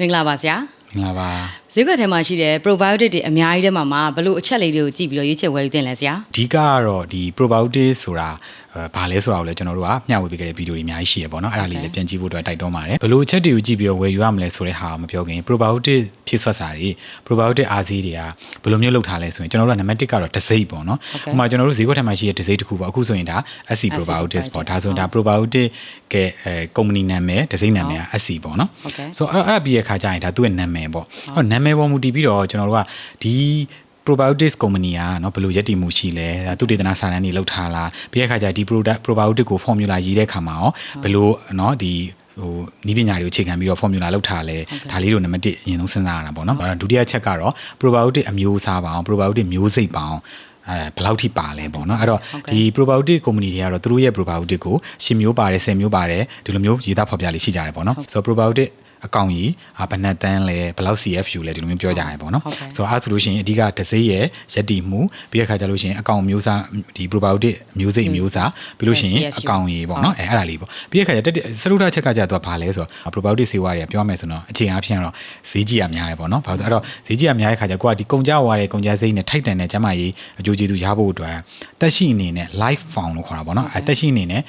မင်္ဂလာပါဆရာမင်္ဂလာပါဈေးကွက်ထဲမှာရှိတဲ့ probiotic တွေအများကြီးထဲမှာဘလို့အချက်လေးတွေကိုကြည့်ပြီးတော့ရွေးချယ်ဝယ်ယူသင့်လဲဆရာအဓိကကတော့ဒီ probiotic ဆိုတာဘာလဲဆိုတာကိုလည်းကျွန်တော်တို့ကမျှဝေပေးခဲ့တဲ့ဗီဒီယိုတွေအများကြီးရှိရပေါ့နော်အဲ့ဒါလေးလည်းပြန်ကြည့်ဖို့အတွက်တိုက်တွန်းပါတယ်ဘလို့အချက်တွေကိုကြည့်ပြီးတော့ဝယ်ယူရမလဲဆိုတဲ့ဟာမပြောခင် probiotic ဖြည့်ဆွတ်စာတွေ probiotic အားဆေးတွေကဘလို့မျိုးလောက်ထားလဲဆိုရင်ကျွန်တော်တို့ကနံပါတ်1ကတော့တစိမ့်ပေါ့နော်ဥပမာကျွန်တော်တို့ဈေးကွက်ထဲမှာရှိတဲ့တစိမ့်တစ်ခုပေါ့အခုဆိုရင်ဒါ SC probiotics ပေါ့ဒါဆိုရင်ဒါ probiotic ကကုမ္ပဏီနာမည်တစိမ့်နာမည်က SC ပေါ့နော်ဆိုတော့အဲ့ဒါပြီးရခါကျရင်ဒါသူ့ရဲ့နာမည်ပေါ့အဲ့နာမည်ပေါ်မူတည်ပြီးတော့ကျွန်တော်တို့ကဒီ probiotics ကုမ္ပဏီကเนาะဘယ်လိုရည်တည်မှုရှိလဲသူတေသနာစာတမ်းတွေလောက်ထားလားပြီးရခါကျဒီ probiotic ကို formula ရေးတဲ့ခါမှာရောဘယ်လိုเนาะဒီနီးပညာတွေကိုအခြေခံပြီးတော့ formula လောက်ထားလဲဒါလေးတို့နံပါတ်1အရင်ဆုံးစဉ်းစားရတာပေါ့နော်ဒုတိယချက်ကတော့ probiotic အမျိုးအစားပါအောင် probiotic မျိုးစိတ်ပါအောင်ဘယ်လောက်ထိပါလဲပေါ့နော်အဲ့တော့ဒီ probiotic ကုမ္ပဏီတွေကတော့သူတို့ရဲ့ probiotic ကို10မျိုးပါတယ်10မျိုးပါတယ်ဒီလိုမျိုးရေးသားဖော်ပြလေးရှိကြတယ်ပေါ့နော်ဆိုတော့ probioticအကောင့်ကြီးဘယ်နှတန်းလဲဘယ်လောက် CFU လဲဒီလိုမျိုးပြောကြရတယ်ပေါ့နော်ဆိုတော့အဲ့ဆိုလို့ရှိရင်အဓိကတစိမ့်ရဲ့ယက်တီမှုပြီးရခါကြလို့ရှိရင်အကောင့်မျိုးစားဒီ probiotic မျိုးစိတ်မျိုးစားပြီးလို့ရှိရင်အကောင့်ကြီးပေါ့နော်အဲ့ဒါလေးပေါ့ပြီးရခါကြစရုဒ္ဓချက်ကကြတော့ဘာလဲဆိုတော့ probiotic ဆေးဝါးတွေကပြောမယ်ဆိုတော့အခြေအားဖြင့်တော့ဈေးကြီးရများတယ်ပေါ့နော်ဘာလို့ဆိုတော့ဈေးကြီးရများတဲ့ခါကျကိုကဒီကုန်ကြဝါတဲ့ကုန်ကြစိမ့်နဲ့ထိုက်တန်တဲ့ကျန်းမာရေးအကျိုးကျေးဇူးရဖို့အတွက်တက်ရှိအနေနဲ့ life found လို့ခေါ်တာပေါ့နော်တက်ရှိအနေနဲ့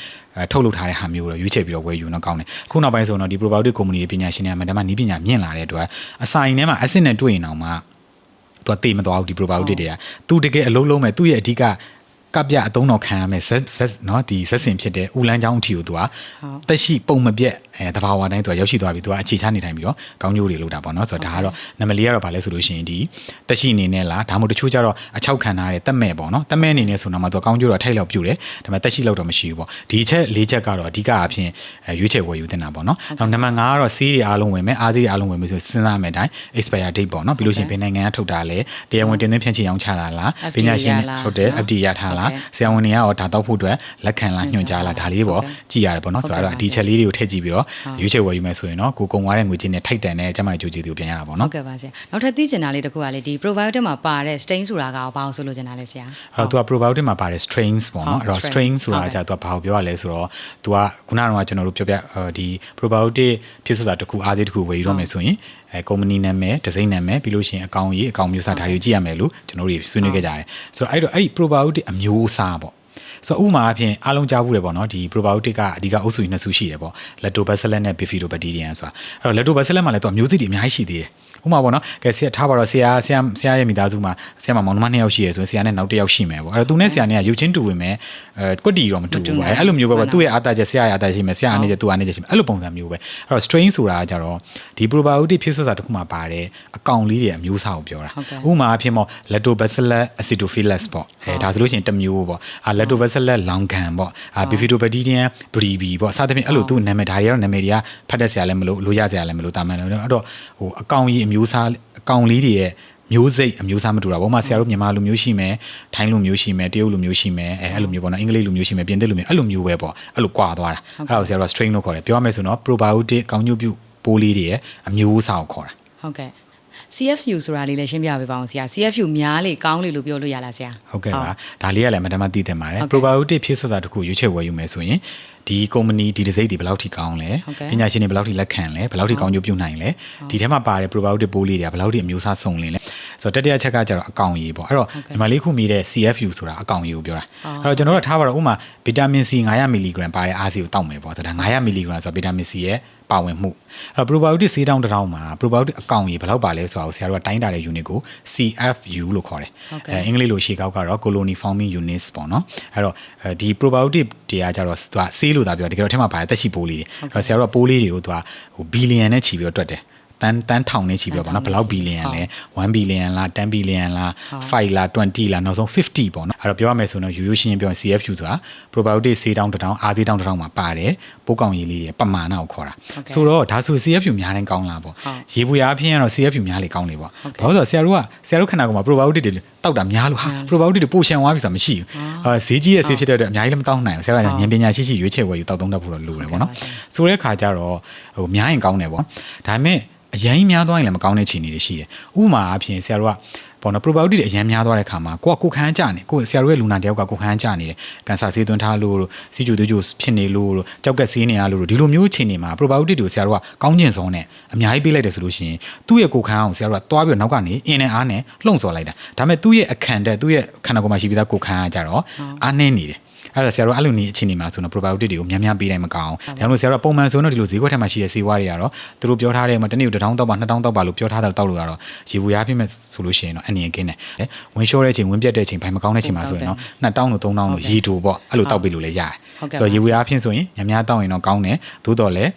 ထုတ်လုပ်ထားတဲ့ဟာမျိုးတော့ရွေးချယ်ပြီးတော့ဝယ်ယူတော့ကောင်းတယ်ခုနောက်ပိုင်းဆိုတော့ဒီ probiotic ကုမ္ပဏီရဲ့ပညာရှင်တွေကမှတမနီးပညာမြင့်လာတဲ့အတွက်အစာအိမ်ထဲမှာ acid နဲ့တွေ့ရင်တော့မှသူကတေးမသွားဘူးဒီ probiotic တွေကသူတကယ်အလုံးလုံးမဲ့သူ့ရဲ့အဓိကကပ်ပြအသုံးတော်ခံရမယ်ဆက်เนาะဒီဆက်စင်ဖြစ်တဲ့ဦးလန်းချောင်းအထီကိုသူကတက်ရှိပုံမပြက်တဘာဝတိုင်းသူကရောက်ရှိသွားပြီသူကအခြေချနေထိုင်ပြီးတော့ကောင်းကျိုးတွေလုပ်တာပေါ့เนาะဆိုတော့ဒါကတော့နံပါတ်4ကတော့ဗာလဲဆိုလို့ရှိရင်ဒီတက်ရှိအနေနဲ့လားဒါမှမဟုတ်တချို့ကျတော့အချောက်ခံထားတဲ့တက်မဲ့ပေါ့เนาะတက်မဲ့အနေနဲ့ဆိုတော့မှသူကကောင်းကျိုးတော့ထိုက်လောက်ပြုတ်တယ်ဒါပေမဲ့တက်ရှိလောက်တော့မရှိဘူးပေါ့ဒီချက်4ချက်ကတော့အဓိကအဖြစ်ရွေးချယ်ဝယ်ယူတင်တာပေါ့เนาะနောက်နံပါတ်5ကတော့ဆေးတွေအားလုံးဝင်မယ်အားဆေးတွေအားလုံးဝင်မယ်ဆိုစဉ်းစားမယ်တိုင်း expire date ပေါ့เนาะပြီးလို့ရှိရင်ဘယ်နိုင်ငံကထုတ်တာလဲတရားဝင်တင်သွင်းဖြန့်ချိရောင်းချတာလားပညာရှင်ဟုတ်တယ် FDA ရထားလားဆရာဝန်တွေရောဒါတောက်ဖို့အတွက်လက်ခံလားညွှန်ကြားလားဒါလေးပေါ့ကြည့်ရတယ်ပေါ့နော်ဆိုတော့ဒီချက်လေးတွေကိုထည့်ကြည့်ပြီးတော့ရွေးချယ်ဝယ်ယူမယ်ဆိုရင်တော့ကိုကုန်သွားတဲ့ငွေချင်းနဲ့ထိုက်တန်တဲ့ကျမရဲ့ကြိုးကျေးဇူးကိုပြန်ရတာပေါ့နော်ဟုတ်ကဲ့ပါဆရာနောက်ထပ်သိချင်တာလေးတစ်ခုကလေဒီ probiotic မှာပါတဲ့ stain ဆိုတာကဘာလို့ဆိုလို့ချင်တာလဲဆရာအဲ့တော့သူက probiotic မှာပါတဲ့ strains ပေါ့နော်အဲ့တော့ strain ဆိုတာကသူကဘာကိုပြောရလဲဆိုတော့သူကခုနကတော့ကျွန်တော်တို့ပြောပြဒီ probiotic ဖြစ်ဆိုတာတစ်ခုအားသေးတစ်ခုဝယ်ယူတော့မယ်ဆိုရင်ကုမ္ပဏီနာမည်ဒီဇိုင်းနာမည်ပြီးလို့ရှိရင်အကောင့်ကြီးအကောင့်မျိုးစားဒါတွေကိုကြည့်ရမယ်လို့ကျွန်တော်တို့ဆွေးနွေးခဲ့ကြတယ်ဆိုတော့အဲ့ probiotic အမျိုးအစားပေါ့ဆိုတော့ဥမာအဖြစ်အားလုံးကြားဘူးတယ်ပေါ့နော်ဒီ probiotic ကအဓိက အုပ်စုနှစ်စုရှိတယ်ပေါ့ lactobacillus နဲ့ bifidobacterium ဆိုတာအဲ့တော့ lactobacillus မှာလည်းသူအမျိုးစိတ်တွေအများကြီးရှိသေးတယ်ဥမာပေါ့နော်ကဲဆရာထားပါတော့ဆရာရဲ့မိသားစုမှာဆရာမမောင်နှမ2ယောက်ရှိရဆိုရင်ဆရာနဲ့နောက်1ယောက်ရှိမယ်ပေါ့အဲ့တော့သူနဲ့ဆရာနဲ့ကရုပ်ချင်းတူဝင်မယ်ကွက်တီတော့မတူဘူးအဲ့လိုမျိုးပဲပေါ့သူ့ရဲ့အားတာချက်ဆရာရဲ့အားတာချက်ရှိမယ်ဆရာအားနေချက်သူအားနေချက်ရှိမယ်အဲ့လိုပုံစံမျိုးပဲအဲ့တော့ strain ဆိုတာကကြတော့ဒီ probiotic ဖြစ်စွတ်စာတစ်ခုမှာပါတယ်အကောင်လေးတွေအမျိုးအစားကိုပြောတာဥမာအဖြစ်ပေါ့ lactobacillus acidophilus ပေါ့ဒါဆိုလို့ရှိရင်တစ်မျိုးပေါ့lactobacillus longan ပေါ့bifidobacterium breve ပေါ့စသဖြင့်အဲ့လိုသူ့နာမည်ဒါတွေကတော့နာမည်တွေကဖတ်တတ်ဆရာလည်းမလို့လိုရဆရာလည်းမလို့တာမှန်တယ်အဲ့တော့ဟိုအကောင်ကြီးအမျိုးအစားအကောင်လေးတွေရဲ့မျိုးစိတ်အမျိုးအစားမတူတာပေါ့။ဥပမာဆရာတို့မြန်မာလူမျိုးရှိမယ်၊ထိုင်းလူမျိုးရှိမယ်၊တရုတ်လူမျိုးရှိမယ်အဲ့လိုမျိုးပေါ့နော်။အင်္ဂလိပ်လူမျိုးရှိမယ်၊ပြင်သစ်လူမျိုးအဲ့လိုမျိုးပဲပေါ့။အဲ့လိုကွာသွားတာ။အဲ့ဒါကိုဆရာတို့က strain လို့ခေါ်တယ်။ပြောရမယ်ဆိုတော့ probiotic ကောင်းကျိုးပြုပိုးလေးတွေရဲ့အမျိုးအစားကိုခေါ်တာ။ဟုတ်ကဲ့။ CFU ဆိုတာလေးလည်းရှင်းပြပေးပါအောင်ဆရာ CFU များလေကောင်းလေလို့ပြောလို့ရလားဆရာဟုတ်ကဲ့ပါဒါလေးကလည်းအမှန်တမ်းသိသင့်ပါတယ် probiotic ဖြစ်စွတ်စာတစ်ခုရွေးချယ်ဝယ်ယူမယ်ဆိုရင်ဒီကုမ္ပဏီဒီတစိမ့်တွေဘယ်လောက်ထိကောင်းလဲပညာရှင်တွေဘယ်လောက်ထိလက်ခံလဲဘယ်လောက်ထိကောင်းကျိုးပြုနိုင်လဲဒီထဲမှာပါတဲ့ probiotic ပိုးလေးတွေကဘယ်လောက်ထိအမျိုးအစားစုံလင်လဲဆိုတော့တတိယချက်ကကျတော့အကောင်ကြီးပေါ့အဲ့တော့ဒီမှာလေးခုမြည်တဲ့ CFU ဆိုတာအကောင်ကြီးကိုပြောတာအဲ့တော့ကျွန်တော်တို့ထားပါတော့ဥမာဗီတာမင် C 900 mg ပါတဲ့အားစီကိုတောက်မယ်ပေါ့ဆိုတော့ဒါ900 mg ဆိုတော့ဗီတာမင် C ရဲ့ပါဝင်မှုအဲ့တော့ probiotic ဆေးတောင်းတစ်တောင်းမှာ probiotic အကောင်ကြီးဘယ်လောက်ပါလဲဆိုတာကိုဆရာတို့ကတိုင်းတာတဲ့ unit ကို CFU လို့ခေါ်တယ်အင်္ဂလိပ်လိုရှေ့ကောက်ကတော့ colony forming units ပေါ့နော်အဲ့တော့ဒီ probiotic တွေကကြတော့သူကဆေးလို့သာပြောတကယ်တော့ထဲမှာပါတဲ့သက်ရှိပိုးလေးတွေအဲ့တော့ဆရာတို့ကပိုးလေးတွေကိုသူကဟိုဘီလီယံနဲ့ချီပြီးတော့တွက်တယ်တန်းထောင်နဲ့ချီပြီးတော့ပေါ့နော်ဘယ်လောက်ဘီလီယံလဲ1ဘီလီယံလား10ဘီလီယံလား5လား20လားနောက်ဆုံး50ပေါ့နော်အဲ့တော့ပြောရမယ်ဆိုတော့ရိုးရှင်းပြောရင် CFU ဆိုတာ probiotic ဆေးတောင်းတစ်တောင်းအားဆေးတောင်းတစ်တောင်းမှာပါတယ်ပိုးကောင်ရည်လေးတွေပမာဏကိုခေါ်တာဆိုတော့ဒါဆို CFU များတိုင်းကောင်းလားပေါ့ရေပွေအားဖြင့်ကတော့ CFU များလေကောင်းလေပေါ့ဘာလို့ဆိုတော့ဆရာတို့ခန္ဓာကိုယ်မှာ probiotic တွေတောက်တာများလို့ဟာ probiotic တွေပိုရှန်သွားပြီဆိုတာမရှိဘူးဈေးကြီးရဲ့ဆေးဖြစ်တဲ့အတွက်အများကြီးလည်းမတောက်နိုင်ဘူးဆရာကဉာဏ်ပညာရှိရွေးချယ်ဝယ်ယူတောက်သုံးတတ်ဖို့တော့လိုတယ်ပေါ့နော်ဆိုတဲ့ခါကျတော့ဟိုများရင်ကောင်းတယ်ပေါ့ဒါပေမဲ့အရင်များသွားရင်လည်းမကောင်းတဲ့ခြေအနေတွေရှိတယ်။ဥပမာအဖြစ်ဆရာတို့က ပေါ့နော် probiotic တွေအရင်များသွားတဲ့ခါမှာကိုခန်းကြနေကိုဆရာတို့ရဲ့လူနာတယောက်ကကိုခန်းကြနေတယ်ကန်ဆာဆေးသွင်းထားလို့စီကျူသွေးကျူဖြစ်နေလို့ကြောက်ကက်ဆေးနေရလို့ဒီလိုမျိုးအခြေအနေမှာ probiotic တွေကိုဆရာတို့ကကောင်းကျင်ဆုံးနဲ့အများကြီးပေးလိုက်တယ်ဆိုလို့ရှိရင်သူ့ရဲ့ကိုခန်းအောင်ဆရာတို့ကတွားပြီးတော့နောက်ကနေအင်းနဲ့အားနဲ့လှုံ့ဆော်လိုက်တာဒါပေမဲ့သူ့ရဲ့အခန့်တဲ့သူ့ရဲ့ခန္ဓာကိုယ်မှာရှိပြီးသားကိုခန်းကကြတော့အားနှင်းနေတယ်အဲ့ဒါဆရာတို့အဲ့လိုနေအခြေအနေမှာဆိုတော့ probiotic တွေကိုများများပေးတိုင်းမကောင်းဒါကြောင့်လို့ဆရာတို့ပုံမှန်ဆိုတော့ဒီလိုဈေးကွက်ထဲမှာရှိတဲ့ဆေးဝါးတွေကတော့သူတို့ပြောထားတဲ့မှာတစ်နေ့ကို1000တောက်ပါ2000တောက်ပါလို့ပြောထားတာတောက်လို့ရတော့ရေဘူးရပြည့်မဲ့ဆိုလို့ရှိရင်တော့အနေနဲ့ကင်းတယ်ဝင်လျှော့တဲ့အချိန်ဝင်ပြတ်တဲ့အချိန်ဘိုင်မကောင်းတဲ့အချိန်မှာဆိုရင်တော့2000လို့3000လို့ရေတူပေါ့အဲ့လိုတောက်ပေးလို့လည်းရတယ်ဆိုတော့ရေဘူးရပြည့်ဆိုရင်များများတောက်ရင်တော့ကောင်းတယ်သို့တော်လည်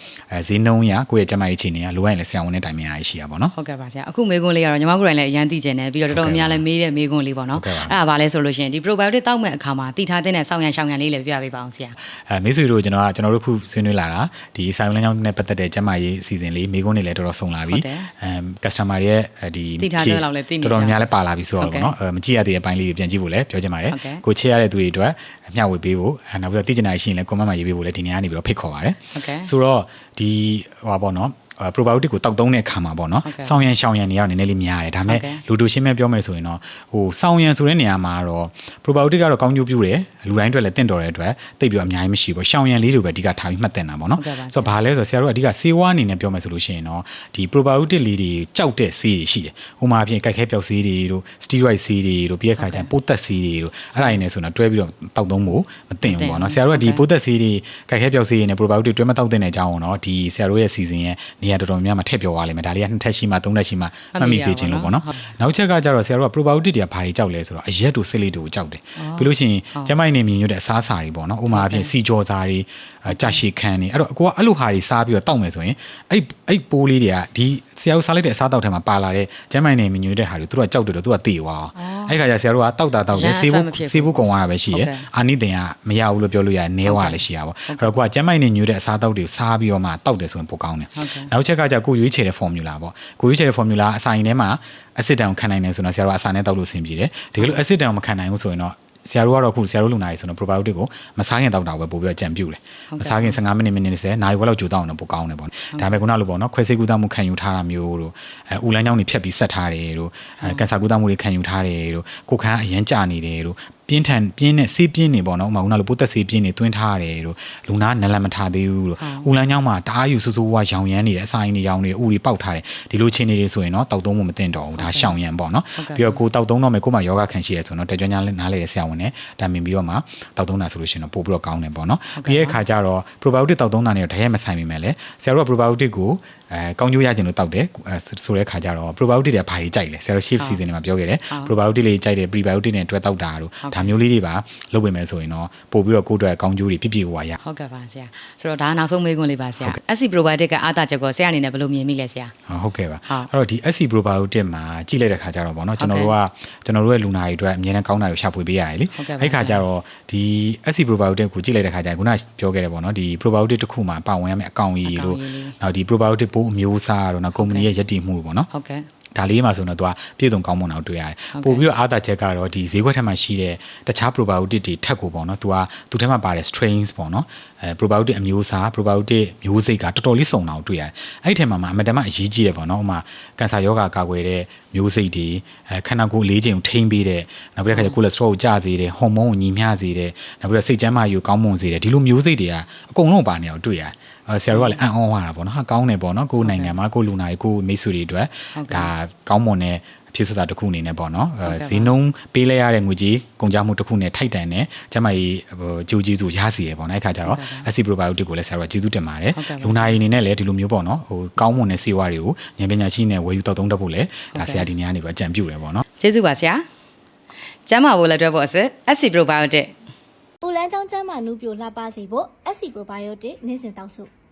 းဈေးနှုန်းရကိုယ့်ရဲ့ကျန်းမာရေးအခြေအနေကလိုအပ်ရင်လည်းဆရာဝန်နဲ့တိုင်ပင်ရရှိရပါတော့ဟုတ်ကဲ့ပါဆရာအခုမေးခွန်းလေးကတော့ညီမကိုယ်တိုင်လည်းအရင်သိကျင်တယ်ပြီးတော့တော်တော်များများလည်းမေးတဲ့မေးခွန်းလေးပေါ့နော်အဲ့ဒါဘာလဲဆိုလို့ရှိရင်ဒီ probiotic တောက်မဲ့အခါမှာတည်ထားတဲ့ဆောင်းရံရှောင်းရံလေးလည်းပြပေးပါအောင်ဆရာမိတ်ဆွေတို့ကျွန်တော်တို့ခုဆွေးနွေးလာတာဒီဆိုင်လမ်းကြောင်းနဲ့ပတ်သက်တဲ့ကျန်းမာရေးအစီအစဉ်လေးမိကုန်းတွေလည်းတော်တော်စုံလာပြီcustomer ရဲ့ဒီတော်တော်များလည်းပါလာပြီဆိုတော့ပေါ့နော်မကြည့်ရသေးတဲ့အပိုင်းလေးတွေပြန်ကြည့်ဖို့လည်းပြောချင်ပါတယ်ကိုချစ်ရတဲ့သူတွေအတွက်မျှဝေပေးဖို့နောက်ပြီးတော့သိချင်တာရှိရင်လည်း comment မှာရေးပေးဖို့လည်းဒီနေ့ကနေပြီးတော့ဖိတ်ခေါ်ပါတယ်ဆိုတော့ဒီဟိုပါပေါ့နော်probiotic ကိုတောက်သုံးတဲ့အခါမှာပေါ့နော်ဆောင်းရံရှောင်းရံနေရာနည်းနည်းလေးများတယ်ဒါပေမဲ့လူတို့ရှင်းမဲ့ပြောမယ်ဆိုရင်တော့ဟိုဆောင်းရံဆိုတဲ့နေရာမှာတော့ probiotic ကတော့ကောင်းကျိုးပြုတယ်လူတိုင်းအတွက်လည်းတင့်တော်တဲ့အတွက်တိတ်ပြီးအများကြီးမရှိဘူးရှောင်းရံလေးတွေပဲအဓိကထားပြီးမှတ်တင်တာပေါ့နော်ဆိုတော့ဘာလဲဆိုတော့ဆရာတို့အဓိကဆေးဝါးအနေနဲ့ပြောမယ်ဆိုလို့ရှိရင်တော့ဒီ probiotic လေးတွေကြောက်တဲ့ဆေးတွေရှိတယ်ဥပမာအပြင်ကြိုက်ခဲပျောက်ဆေးတွေတို့ steroid ဆေးတွေတို့ပြီးတဲ့ခါကျရင်ပိုးသက်ဆေးတွေတို့အဲ့ဒါရင်းနေဆိုတော့တွဲပြီးတော့တောက်သုံးဖို့မတင်ဘူးပေါ့နော်ဆရာတို့ကဒီပိုးသက်ဆေးတွေကြိုက်ခဲပျောက်ဆေးတွေနဲ့ probiotic တွဲမတောက်တင်တဲ့အကြောင်းကိုတော့ဒီဆရာတို့ရဲ့ season ရဲ့နေရာတော်တော်များများမှာထည့်ပြောသွားလိမ့်မယ်ဒါလေးက2ထပ်ရှိမှ3ထပ်ရှိမှမှတ်မိစေချင်လို့ပေါ့နော်နောက်ချက်ကကြတော့ဆရာတို့က probiotic တွေကဘာတွေကြောက်လဲဆိုတော့အရက်တို့စစ်လေးတို့ကြောက်တယ်ပြီးလို့ရှိရင်ကျမကြီးနေမြင်ရတဲ့အစားအစာတွေပေါ့နော်ဥမာအပြင်စီကြောစာတွေကြာရှည်ခန်းတွေအဲ့တော့အကိုကအဲ့လိုဟာတွေစားပြီးတော့တောက်မယ်ဆိုရင်အဲ့ပိုးလေးတွေကဒီဆရာတို့စားလိုက်တဲ့အစားတောက်ထဲမှာပါလာတဲ့ကျမကြီးနေမြင်ရတဲ့ဟာတွေသူတို့ကကြောက်တယ်တော့သူကတေသွားအဲ့ခါကျဆရာတို့ကတောက်တယ်ဆေးဖို့ကုန်သွားတာပဲရှိရဲ့အာနိသင်ကမရဘူးလို့ပြောလို့ရတယ်နဲသွားလည်းရှိရပါပေါ့အဲ့တော့ကိုကကျမကြီးနေညွတဲ့အစားတောက်တွေစားပြီးတော့မှတောက်တယ်ဆိုရင်ပိုကောင်းတယ်နောက်ချက်ကကြကိုရွေးချယ်တဲ့ formula ပေါ့ကိုရွေးချယ်တဲ့ formula အစာရင်ထဲမှာ acid တောင်ခံနိုင်တယ်ဆိုတော့ဆရာတို့အစာနဲ့တောက်လို့အဆင်ပြေတယ်တကယ်လို့ acid တောင်မခံနိုင်ဘူးဆိုရင်တော့ဆရာတို့ကတော့အခုဆရာတို့လူနာရေးဆိုတော့ probiotic ကိုမစားခင်တောက်တာပဲပို့ပြီးတော့ကြံပြူတယ်မစားခင်15မိနစ်20နာရီဝက်လောက်ကြိုတောက်အောင်တော့ပိုကောင်းတယ်ပေါ့ဒါပေမဲ့ခုနလိုပေါ့နော်ခွဲစိတ်ကူးသမှုခံယူထားတာမျိုးတို့ဥလန်းချောင်းတွေဖြတ်ပြီးဆက်ထားတယ်တို့ကန်ဆာကူးသမှုတွေခံယူထားတယ်တို့ကိုခန်းအရန်ကျနေတယ်တို့ပြင်းနဲ့ဆေးပြင်းနေပေါ့နော်ဥမာခုနလိုပိုးသက်ဆေးပြင်းနေတွင်းထားရတယ်တို့လူနာနလန်မထားသေးဘူးတို့ဥလန်းချောင်းမှာတအားယူဆူဆူဝါရောင်ရမ်းနေတယ်အစာရင်းတွေရောင်နေဥတွေပေါက်ထားတယ်ဒီလိုချင်းနေတွေဆိုရင်တော့တောက်သုံးဖို့မတင်တော့ဘူးဒါရှောင်ရမ်းပေါ့နော်ပြီးတော့ကိုတောက်သုံးတော့မယ်ကိုမှယောဂခံရှိရဲဆိုတော့တက်ကြွညာနားလေတဲ့ဆရာဝန်နဲ့ဒါမြင်ပြီးတော့မှတောက်သုံးတာဆိုလို့ရှိရင်တော့ပို့ပြီးတော့ကောင်းတယ်ပေါ့နော်ပြီးရဲ့ခါကျတော့ probiotic တောက်သုံးတာနဲ့တော့တရက်မဆိုင်မိမယ်လေဆရာတို့က probiotic ကိုကောင်းကျိုးရခြင်းလို့တောက်တယ်ဆိုတဲ့ခါကျတော့ probiotic တွေဘာတွေကြိုက်လဲဆရာတို့ shift season တွေမှာပြောခဲ့တယ် probiotic လေးကြိုက်တယ် prebiotic နဲ့တွဲတောက်တာတို့ဒါမျိုးလေးတွေပါလုပ်ပေးမယ်ဆိုရင်တော့ပို့ပြီးတော့ကိုယ့်အတွက်ကောင်းကျိုးတွေပြည့်ပြည့်ဝဝရဟုတ်ကဲ့ပါဆရာဆိုတော့ဒါနောက်ဆုံးမေးခွန်းလေးပါဆရာ SC probiotic ကအားသာချက်ကိုဆရာအနေနဲ့ဘယ်လိုမြင်မိလဲဆရာဟုတ်ကဲ့ပါအဲ့တော့ဒီ SC probiotic မှာကြည့်လိုက်တဲ့ခါကျတော့ဗောနော်ကျွန်တော်တို့ရဲ့လူနာတွေအတွက်အများနဲ့ကောင်းတာကိုရှာဖွေပေးရတယ်လေအဲ့ခါကျတော့ဒီ SC probiotic ကိုကြည့်လိုက်တဲ့ခါကျရင်ခုနပြောခဲ့တယ်ဗောနော်ဒီ probiotic တစ်ခုမှာပါဝင်ရမယ့်အကောင်ကြီးတို့နောက်ဒီ probiotic ပိုးအမျိုးအစားတို့နောက်ကုမ္ပဏီရဲ့ယက်တီမှုပေါ့နော်ဟုတ်ကဲ့ဒါလေးမှာဆိုတော့သူကပြည်စုံကောင်းမွန်အောင်တွေ့ရတယ်ပို့ပြီးတော့အားသာချက်ကတော့ဒီဈေးခွက်ထဲမှာရှိတဲ့တခြား probiotic တွေထက်ကိုပေါ့နော်သူထဲမှာပါတဲ့ strains ပေါ့နော်probiotic အမျိုးအစား probiotic မျိုးစိတ်ကတော်တော်လေးစုံတာကိုတွေ့ရတယ်အဲ့ဒီထဲမှာအမတန်မှအရေးကြီးတယ်ပေါ့နော်ဥမာကင်ဆာရောဂါကာကွယ်တဲ့မျိုးစိတ်တွေခန္ဓာကိုယ်လေးချိန်ကိုထိန်းပေးတဲ့နောက်ပြီးတော့ကိုလက်စထရောကိုကျစေတဲ့ဟော်မုန်းကိုညီမျှစေတဲ့နောက်ပြီးတော့စိတ်ကျန်းမာရေးကိုကောင်းမွန်စေတဲ့ဒီလိုမျိုးစိတ်တွေကအကုန်လုံးပါနေအောင်တွေ့ရတယ်ဆရာတို့ကလည်းအံ့ဩရတာပေါ့နော်ဟာကောင်းတယ်ပေါ့နော်ကိုယ်နိုင်ငံမှာကိုယ်လူနာတွေကိုမိတ်ဆွေတွေအတွက်ဒါကောင်းမွန်တဲ့ဖြစ်စတာတစ်ခုအနေနဲ့ပေါ့နော်ဈေးနှုန်းပေးလိုက်ရတဲ့ငွေကြီးကုန်ကျမှုတစ်ခုနဲ့ထိုက်တန်တဲ့ကျမကြီးဂျိုးကြီးစုရစီရပေါ့နော်အဲ့ခါကျတော့ SC probiotic ကိုလည်းဆရာတို့ကျေးဇူးတင်ပါတယ်လူနာရီအနေနဲ့လည်းဒီလိုမျိုးပေါ့နော်ဟိုကောင်းမွန်တဲ့ဆေးဝါးတွေကိုဉာဏ်ပညာရှိနဲ့ဝယ်ယူတောက်သုံးတတ်ဖို့လည်းဒါဆရာဒီနေ့ကနေပြီးအကြံပြုတယ်ပေါ့နော်ကျေးဇူးပါဆရာကျမ်းမာဖို့လည်းတွဲဖို့အစစ် SC probiotic ပူလန်းချောင်းကျမ်းမာနုပြိုလှပစေဖို့ SC probiotic နေ့စဉ်တောက်စု